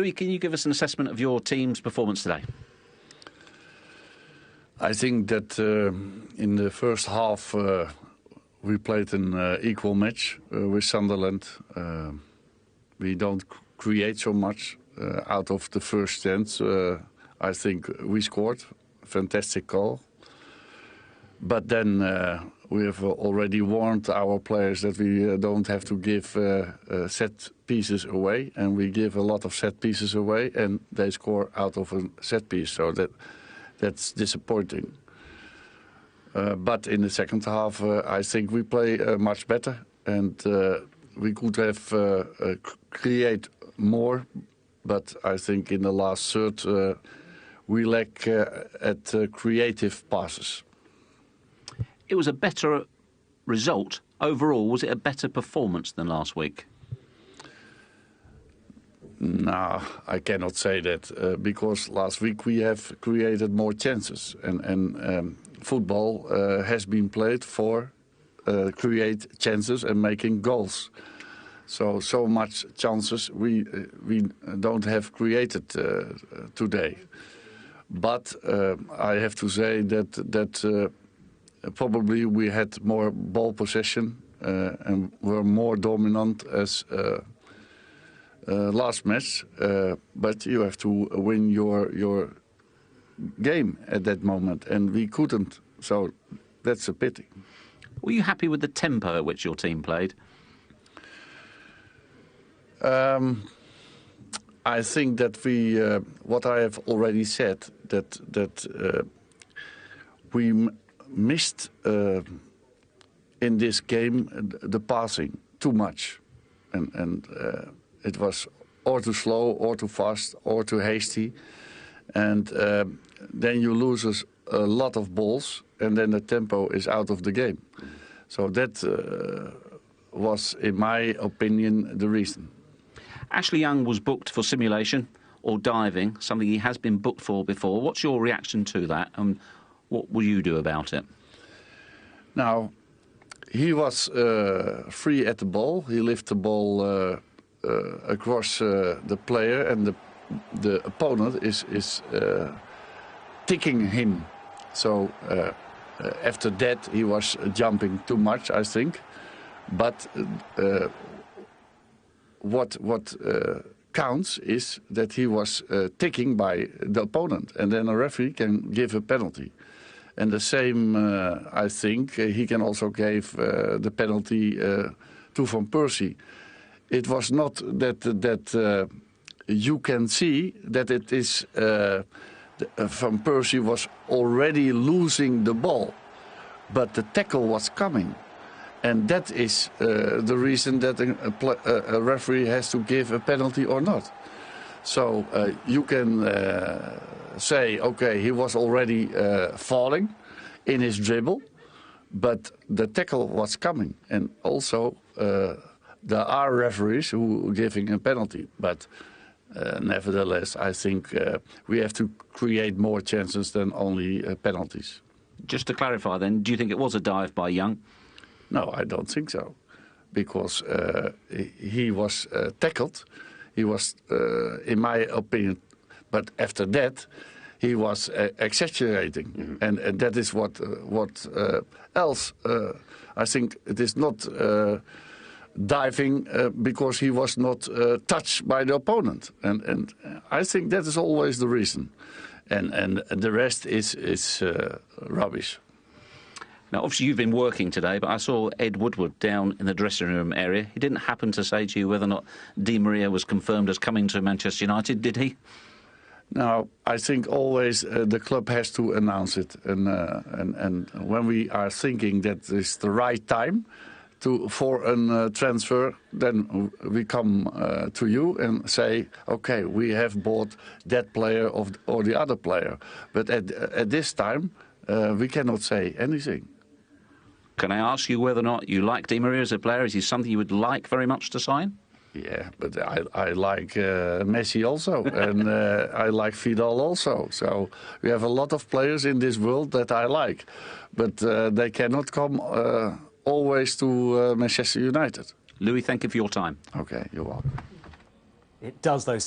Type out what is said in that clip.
Louis, can you give us an assessment of your team's performance today? I think that in the first half we played an equal match with Sunderland. We don't create so much out of the first chance. I think we scored a fantastic goal. But then we have already warned our players that we don't have to give set pieces away. And we give a lot of set pieces away and they score out of a set piece. So that's disappointing. But in the second half, I think we play much better. And we could have create more. But I think in the last third, we lack at creative passes. It was a better result. Overall, was it a better performance than last week? No, I cannot say that because last week we have created more chances. And football has been played for create chances and making goals. So much chances we don't have created today. But I have to say that probably we had more ball possession and were more dominant as last match. But you have to win your game at that moment, and we couldn't. So that's a pity. Were you happy with the tempo at which your team played? I think that we, what I have already said, that we missed in this game the passing too much, and it was or too slow, or too fast, or too hasty, and then you lose a lot of balls, and then the tempo is out of the game. So that was, in my opinion, the reason. Ashley Young was booked for simulation or diving, something he has been booked for before. What's your reaction to that, and what will you do about it? Now, he was free at the ball. He lifted the ball across the player, and the opponent is ticking him. So after that, he was jumping too much, I think. But what counts is that he was ticking by the opponent, and then a referee can give a penalty. And the same, I think, he can also give the penalty to Van Persie. It was not that you can see that it is Van Persie was already losing the ball, but the tackle was coming. And that is the reason that a referee has to give a penalty or not. So you can say, okay, he was already falling in his dribble, but the tackle was coming. And also there are referees who are giving a penalty. But nevertheless, I think we have to create more chances than only penalties. Just to clarify then, do you think it was a dive by Young? No, I don't think so, because he was tackled. He was, in my opinion, but after that, he was exaggerating, and that is what else. I think it is not diving because he was not touched by the opponent, and I think that is always the reason, and the rest is rubbish. Now, obviously, you've been working today, but I saw Ed Woodward down in the dressing room area. He didn't happen to say to you whether or not Di Maria was confirmed as coming to Manchester United, did he? No, I think always the club has to announce it. And when we are thinking that it's the right time for a transfer, then we come to you and say, okay, we have bought that player or the other player. But at this time, we cannot say anything. Can I ask you whether or not you like Di Maria as a player? Is he something you would like very much to sign? Yeah, but I like Messi also, and I like Vidal also. So we have a lot of players in this world that I like, but they cannot come always to Manchester United. Louis, thank you for your time. Okay, you're welcome. It does, though,